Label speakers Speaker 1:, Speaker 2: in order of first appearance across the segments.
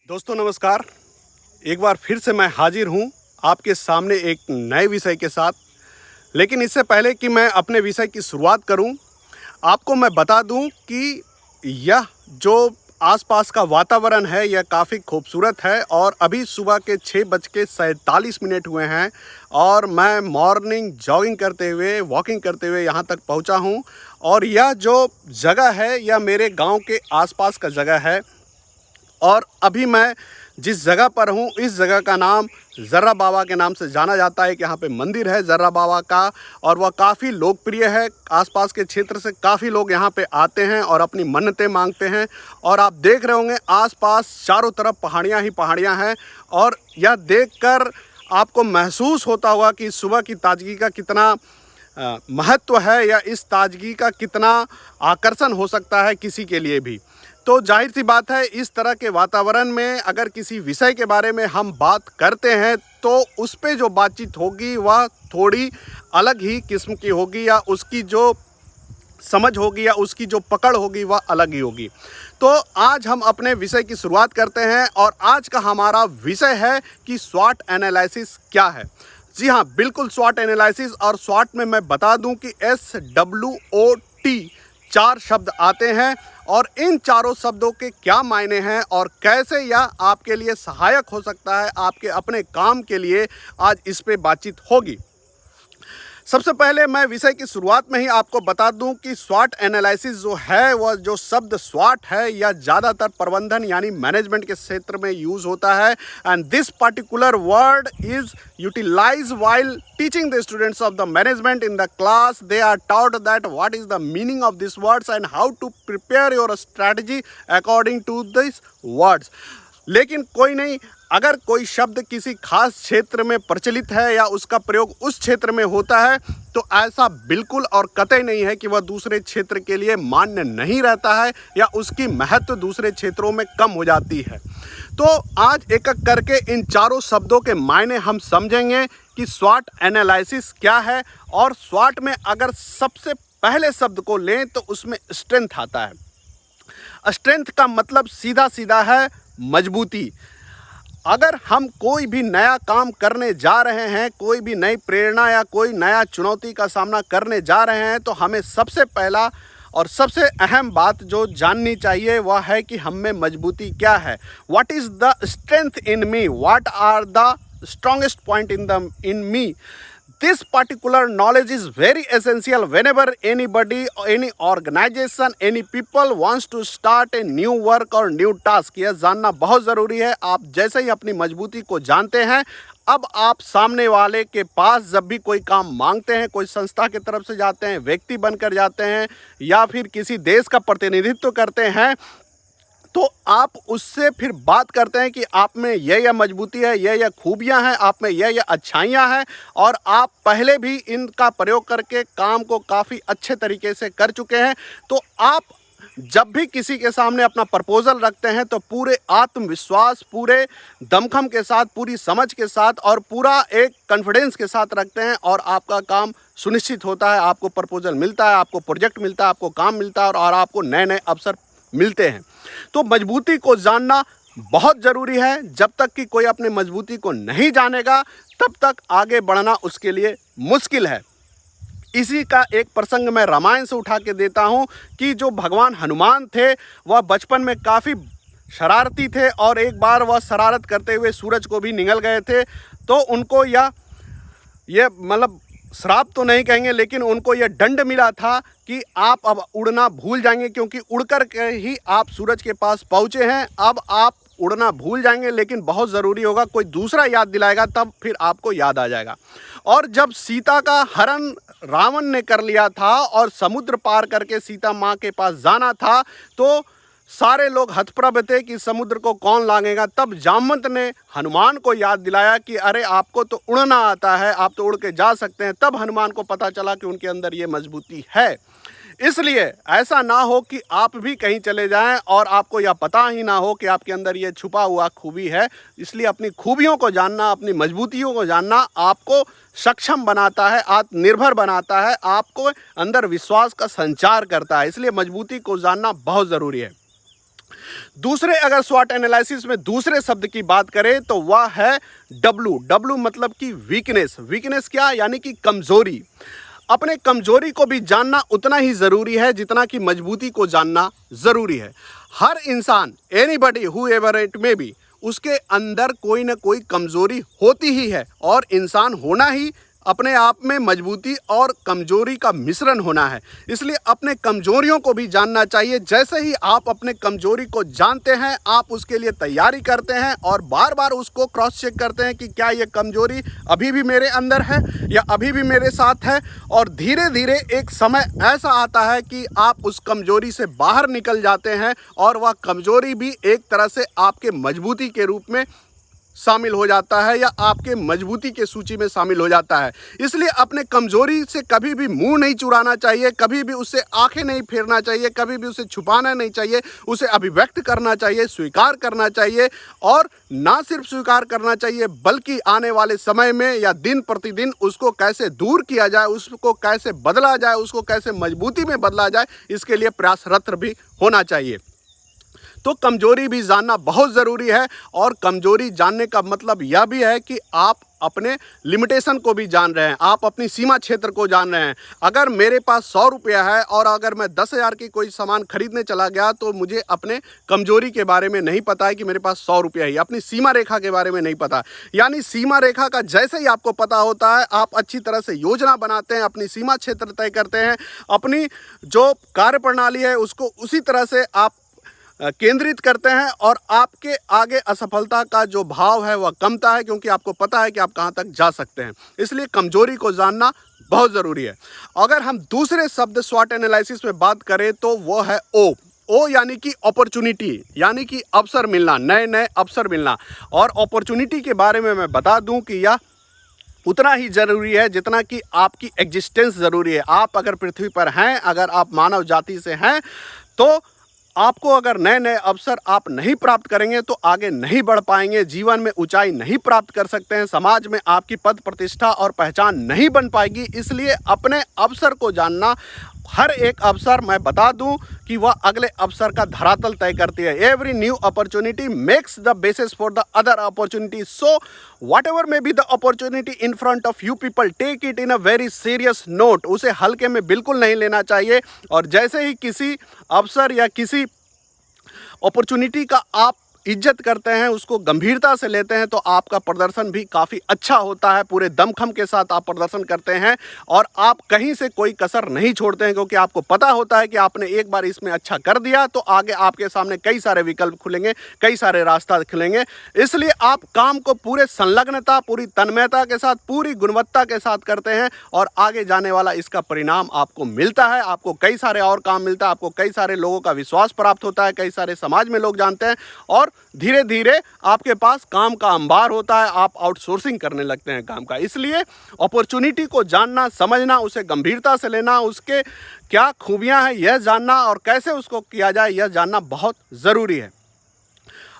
Speaker 1: दोस्तों नमस्कार। एक बार फिर से मैं हाजिर हूँ आपके सामने एक नए विषय के साथ। लेकिन इससे पहले कि मैं अपने विषय की शुरुआत करूँ, आपको मैं बता दूँ कि यह जो आसपास का वातावरण है यह काफ़ी खूबसूरत है और अभी सुबह के 6:47 हुए हैं और मैं मॉर्निंग जॉगिंग करते हुए वॉकिंग करते हुए यहाँ तक पहुँचा हूँ। और यह जो जगह है यह मेरे गांव के आसपास का जगह है। और अभी मैं जिस जगह पर हूँ इस जगह का नाम ज़र्रा बाबा के नाम से जाना जाता है। कि यहाँ पे मंदिर है ज़र्रा बाबा का और वह काफ़ी लोकप्रिय है। आसपास के क्षेत्र से काफ़ी लोग यहाँ पे आते हैं और अपनी मन्नतें मांगते हैं। और आप देख रहे होंगे आसपास चारों तरफ पहाड़ियाँ ही पहाड़ियाँ हैं। और यह देखकर आपको महसूस होता होगा कि सुबह की ताजगी का कितना महत्व है या इस ताजगी का कितना आकर्षण हो सकता है किसी के लिए भी। तो जाहिर सी बात है इस तरह के वातावरण में अगर किसी विषय के बारे में हम बात करते हैं तो उस पे जो बातचीत होगी वह थोड़ी अलग ही किस्म की होगी या उसकी जो समझ होगी या उसकी जो पकड़ होगी वह अलग ही होगी। तो आज हम अपने विषय की शुरुआत करते हैं और आज का हमारा विषय है कि स्वॉट एनालिसिस क्या है। जी हाँ, बिल्कुल स्वॉट एनालिसिस। और स्वॉट में मैं बता दूं कि SWOT 4 शब्द आते हैं और इन चारों शब्दों के क्या मायने हैं और कैसे यह आपके लिए सहायक हो सकता है आपके अपने काम के लिए, आज इस पे बातचीत होगी। सबसे पहले मैं विषय की शुरुआत में ही आपको बता दूं कि स्वॉट एनालिसिस जो है वह जो शब्द स्वॉट है यह ज़्यादातर प्रबंधन यानी मैनेजमेंट के क्षेत्र में यूज़ होता है। And this particular word is utilize while teaching the students of the management in the class. They are taught that what is the meaning of these words and how to prepare your strategy according to these words. लेकिन कोई नहीं, अगर कोई शब्द किसी खास क्षेत्र में प्रचलित है या उसका प्रयोग उस क्षेत्र में होता है तो ऐसा बिल्कुल और कतई नहीं है कि वह दूसरे क्षेत्र के लिए मान्य नहीं रहता है या उसकी महत्व दूसरे क्षेत्रों में कम हो जाती है। तो आज एक एक करके इन चारों शब्दों के मायने हम समझेंगे कि स्वॉट एनालिसिस क्या है। और स्वॉट में अगर सबसे पहले शब्द को लें तो उसमें स्ट्रेंथ आता है। स्ट्रेंथ का मतलब सीधा सीधा है मजबूती। अगर हम कोई भी नया काम करने जा रहे हैं, कोई भी नई प्रेरणा या कोई नया चुनौती का सामना करने जा रहे हैं तो हमें सबसे पहला और सबसे अहम बात जो जाननी चाहिए वह है कि हम में मजबूती क्या है। What is the strength in me, what are the strongest point in me. This particular knowledge is very essential whenever anybody, any organization, any people wants to start a new work or new task. यह जानना बहुत ज़रूरी है। आप जैसे ही अपनी मजबूती को जानते हैं, अब आप सामने वाले के पास जब भी कोई काम मांगते हैं, कोई संस्था की तरफ से जाते हैं, व्यक्ति बनकर जाते हैं या फिर किसी देश का प्रतिनिधित्व करते हैं तो आप उससे फिर बात करते हैं कि आप में यह मजबूती है, यह खूबियां हैं, आप में यह अच्छाइयां हैं और आप पहले भी इनका प्रयोग करके काम को काफ़ी अच्छे तरीके से कर चुके हैं। तो आप जब भी किसी के सामने अपना प्रपोजल रखते हैं तो पूरे आत्मविश्वास, पूरे दमखम के साथ, पूरी समझ के साथ और पूरा एक कॉन्फिडेंस के साथ रखते हैं और आपका काम सुनिश्चित होता है। आपको प्रपोजल मिलता है, आपको प्रोजेक्ट मिलता है, आपको काम मिलता है और आपको नए नए अवसर मिलते हैं। तो मजबूती को जानना बहुत ज़रूरी है। जब तक कि कोई अपनी मजबूती को नहीं जानेगा तब तक आगे बढ़ना उसके लिए मुश्किल है। इसी का एक प्रसंग मैं रामायण से उठा के देता हूँ कि जो भगवान हनुमान थे वह बचपन में काफ़ी शरारती थे और एक बार वह शरारत करते हुए सूरज को भी निगल गए थे। तो उनको यह मतलब श्राप तो नहीं कहेंगे लेकिन उनको यह दंड मिला था कि आप अब उड़ना भूल जाएंगे, क्योंकि उड़कर के ही आप सूरज के पास पहुँचे हैं। अब आप उड़ना भूल जाएंगे लेकिन बहुत ज़रूरी होगा कोई दूसरा याद दिलाएगा तब फिर आपको याद आ जाएगा। और जब सीता का हरण रावण ने कर लिया था और समुद्र पार करके सीता माँ के पास जाना था तो सारे लोग हतप्रभ थे कि समुद्र को कौन लांघेगा। तब जामवंत ने हनुमान को याद दिलाया कि अरे आपको तो उड़ना आता है, आप तो उड़ के जा सकते हैं। तब हनुमान को पता चला कि उनके अंदर ये मजबूती है। इसलिए ऐसा ना हो कि आप भी कहीं चले जाएं और आपको यह पता ही ना हो कि आपके अंदर ये छुपा हुआ खूबी है। इसलिए अपनी खूबियों को जानना, अपनी मजबूतियों को जानना आपको सक्षम बनाता है, आत्मनिर्भर बनाता है, आपको अंदर विश्वास का संचार करता है। इसलिए मजबूती को जानना बहुत ज़रूरी है। दूसरे अगर स्वॉट एनालिसिस में दूसरे शब्द की बात करें तो वह है डब्लू मतलब कि वीकनेस। वीकनेस क्या, यानी कि कमजोरी। अपने कमजोरी को भी जानना उतना ही जरूरी है जितना कि मजबूती को जानना जरूरी है। हर इंसान, anybody whoever it may be, उसके अंदर कोई ना कोई कमजोरी होती ही है, और इंसान होना ही अपने आप में मजबूती और कमजोरी का मिश्रण होना है। इसलिए अपने कमजोरियों को भी जानना चाहिए। जैसे ही आप अपने कमजोरी को जानते हैं, आप उसके लिए तैयारी करते हैं और बार बार उसको क्रॉस चेक करते हैं कि क्या ये कमजोरी अभी भी मेरे अंदर है या अभी भी मेरे साथ है। और धीरे धीरे एक समय ऐसा आता है कि आप उस कमजोरी से बाहर निकल जाते हैं और वह कमजोरी भी एक तरह से आपके मजबूती के रूप में शामिल हो जाता है या आपके मजबूती के सूची में शामिल हो जाता है। इसलिए अपने कमजोरी से कभी भी मुंह नहीं चुराना चाहिए, कभी भी उससे आंखें नहीं फेरना चाहिए, कभी भी उसे छुपाना नहीं चाहिए। उसे अभिव्यक्त करना चाहिए, स्वीकार करना चाहिए, और ना सिर्फ स्वीकार करना चाहिए बल्कि आने वाले समय में या दिन प्रतिदिन उसको कैसे दूर किया जाए, उसको कैसे बदला जाए, उसको कैसे मजबूती में बदला जाए, इसके लिए प्रयासरत भी होना चाहिए। तो कमजोरी भी जानना बहुत ज़रूरी है। और कमजोरी जानने का मतलब यह भी है कि आप अपने लिमिटेशन को भी जान रहे हैं, आप अपनी सीमा क्षेत्र को जान रहे हैं। अगर मेरे पास 100 रुपया है और अगर मैं 10,000 की कोई सामान खरीदने चला गया तो मुझे अपने कमजोरी के बारे में नहीं पता है कि मेरे पास 100 रुपया है, अपनी सीमा रेखा के बारे में नहीं पता। यानी सीमा रेखा का जैसे ही आपको पता होता है, आप अच्छी तरह से योजना बनाते हैं, अपनी सीमा क्षेत्र तय करते हैं, अपनी जो कार्य प्रणाली है उसको उसी तरह से आप केंद्रित करते हैं, और आपके आगे असफलता का जो भाव है वह कमता है, क्योंकि आपको पता है कि आप कहां तक जा सकते हैं। इसलिए कमजोरी को जानना बहुत ज़रूरी है। अगर हम दूसरे शब्द स्वॉट एनालिसिस में बात करें तो वो है ओ यानी कि अपॉर्चुनिटी, यानी कि अवसर मिलना, नए नए अवसर मिलना। और अपॉर्चुनिटी के बारे में मैं बता दूं कि यह उतना ही ज़रूरी है जितना कि आपकी एग्जिस्टेंस ज़रूरी है। आप अगर पृथ्वी पर हैं, अगर आप मानव जाति से हैं, तो आपको अगर नए नए अवसर आप नहीं प्राप्त करेंगे तो आगे नहीं बढ़ पाएंगे, जीवन में ऊंचाई नहीं प्राप्त कर सकते हैं, समाज में आपकी पद प्रतिष्ठा और पहचान नहीं बन पाएगी। इसलिए अपने अवसर को जानना, हर एक अवसर, मैं बता दूं कि वह अगले अवसर का धरातल तय करती है। Every new opportunity makes the basis for the other opportunity. So whatever may be the opportunity in front of you people, take it in a very serious note. उसे हल्के में बिल्कुल नहीं लेना चाहिए। और जैसे ही किसी अवसर या किसी अपॉर्चुनिटी का आप इज्जत करते हैं, उसको गंभीरता से लेते हैं, तो आपका प्रदर्शन भी काफ़ी अच्छा होता है। पूरे दमखम के साथ आप प्रदर्शन करते हैं और आप कहीं से कोई कसर नहीं छोड़ते हैं, क्योंकि आपको पता होता है कि आपने एक बार इसमें अच्छा कर दिया तो आगे आपके सामने कई सारे विकल्प खुलेंगे, कई सारे रास्ता खुलेंगे। इसलिए आप काम को पूरे संलग्नता, पूरी तन्मयता के साथ, पूरी गुणवत्ता के साथ करते हैं और आगे जाने वाला इसका परिणाम आपको मिलता है। आपको कई सारे और काम मिलता है, आपको कई सारे लोगों का विश्वास प्राप्त होता है, कई सारे समाज में लोग जानते हैं, और धीरे धीरे आपके पास काम का अंबार होता है, आप आउटसोर्सिंग करने लगते हैं काम का। इसलिए अपॉर्चुनिटी को जानना, समझना, उसे गंभीरता से लेना, उसके क्या खूबियां हैं यह जानना और कैसे उसको किया जाए यह जानना बहुत ज़रूरी है।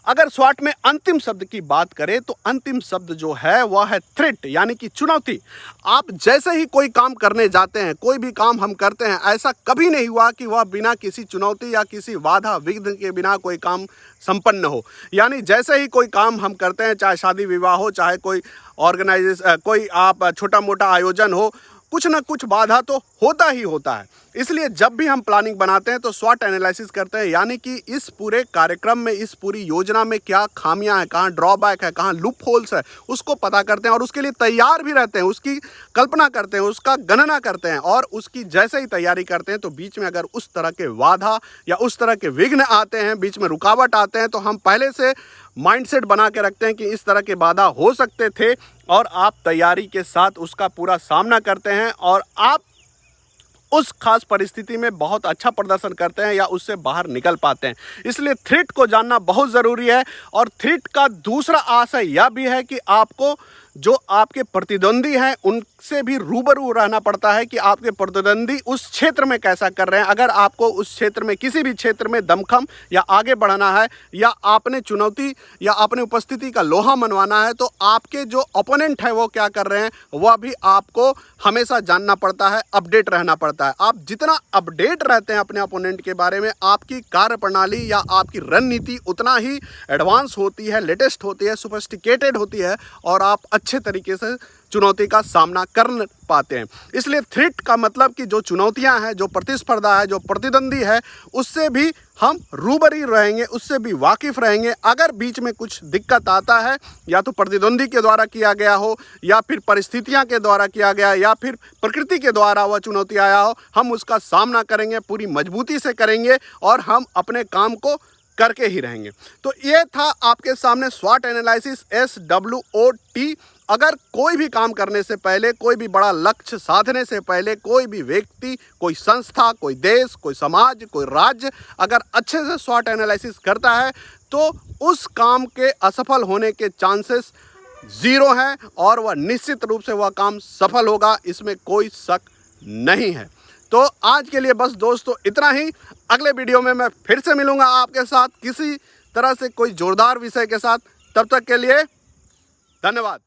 Speaker 1: अगर स्वॉट में अंतिम शब्द की बात करें तो अंतिम शब्द जो है वह है थ्रेट, यानी कि चुनौती। आप जैसे ही कोई काम करने जाते हैं, कोई भी काम हम करते हैं, ऐसा कभी नहीं हुआ कि वह बिना किसी चुनौती या किसी बाधा विघ्न के बिना कोई काम संपन्न हो। यानी जैसे ही कोई काम हम करते हैं, चाहे शादी विवाह हो, चाहे कोई ऑर्गेनाइजेशन, कोई आप छोटा मोटा आयोजन हो, कुछ ना कुछ बाधा तो होता ही होता है। इसलिए जब भी हम प्लानिंग बनाते हैं तो स्वॉट एनालिसिस करते हैं, यानी कि इस पूरे कार्यक्रम में, इस पूरी योजना में क्या खामियां हैं, कहाँ ड्रॉबैक है, कहाँ लूप होल्स है, उसको पता करते हैं और उसके लिए तैयार भी रहते हैं, उसकी कल्पना करते हैं, उसका गणना करते हैं। और उसकी जैसे ही तैयारी करते हैं तो बीच में अगर उस तरह के बाधा या उस तरह के विघ्न आते हैं, बीच में रुकावट आते हैं, तो हम पहले से माइंडसेट बना के रखते हैं कि इस तरह के बाधा हो सकते थे, और आप तैयारी के साथ उसका पूरा सामना करते हैं और आप उस खास परिस्थिति में बहुत अच्छा प्रदर्शन करते हैं या उससे बाहर निकल पाते हैं। इसलिए थ्रेट को जानना बहुत ज़रूरी है। और थ्रेट का दूसरा आशय यह भी है कि आपको जो आपके प्रतिद्वंदी हैं उनसे भी रूबरू रहना पड़ता है कि आपके प्रतिद्वंदी उस क्षेत्र में कैसा कर रहे हैं। अगर आपको उस क्षेत्र में किसी भी क्षेत्र में दमखम या आगे बढ़ना है या आपने चुनौती या अपने उपस्थिति का लोहा मनवाना है, तो आपके जो ओपोनेंट है वो क्या कर रहे हैं वह भी आपको हमेशा जानना पड़ता है, अपडेट रहना पड़ता है। आप जितना अपडेट रहते हैं अपने ओपोनेंट के बारे में, आपकी कार्यप्रणाली या आपकी रणनीति उतना ही एडवांस होती है, लेटेस्ट होती है, सोफिस्टिकेटेड होती है और आप अच्छे तरीके से चुनौती का सामना कर पाते हैं। इसलिए थ्रेट का मतलब कि जो चुनौतियां हैं, जो प्रतिस्पर्धा है, जो प्रतिद्वंदी है, उससे भी हम रूबरू रहेंगे, उससे भी वाकिफ़ रहेंगे। अगर बीच में कुछ दिक्कत आता है, या तो प्रतिद्वंदी के द्वारा किया गया हो या फिर परिस्थितियां के द्वारा किया गया या फिर प्रकृति के द्वारा वह चुनौती आया हो, हम उसका सामना करेंगे, पूरी मजबूती से करेंगे और हम अपने काम को करके ही रहेंगे। तो ये था आपके सामने स्वॉट एनालिसिस SWOT। अगर कोई भी काम करने से पहले, कोई भी बड़ा लक्ष्य साधने से पहले, कोई भी व्यक्ति, कोई संस्था, कोई देश, कोई समाज, कोई राज्य अगर अच्छे से स्वॉट एनालिसिस करता है तो उस काम के असफल होने के चांसेस ज़ीरो हैं और वह निश्चित रूप से वह काम सफल होगा, इसमें कोई शक नहीं है। तो आज के लिए बस दोस्तों इतना ही। अगले वीडियो में मैं फिर से मिलूंगा आपके साथ किसी तरह से कोई जोरदार विषय के साथ। तब तक के लिए धन्यवाद।